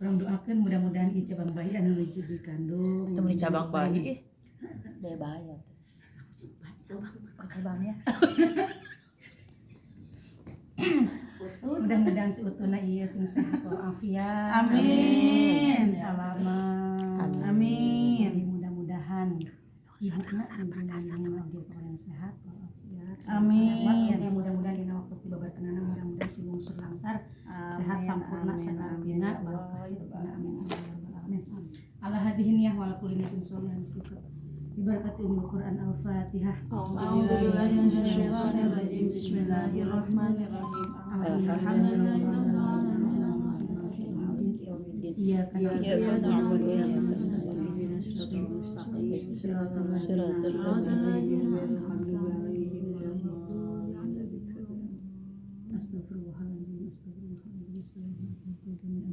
Orang doakan mudah-mudahan ieu cabang bayi anu nuju dikandung. Temu di cabang bayi. Daya bahaya tuh. Cabangnya. Mudah-mudahan seutuhna ieu sing sehat walafiat. Amin. Salamat. Amin. Mudah-mudahan ibuna diberi yang sehat walafiat. Amin. Salamat ya mudah-mudahan dina waktu dibabarkeunana mudah-mudahan si bungsur langsar sehat sampurna sagarpina barokah sampurna amin amin. Allah hadihin ya wala kulli nabiyin sallallahu alaihi wasallam. Bibarakati umul Quran Al-Fatihah. A'udzubillahi minasyaitonir rajim. Bismillahirrahmanirrahim. Iyyaka na'budu wa iyyaka nasta'in. Siratal ladzina Astagfirullahaladzim.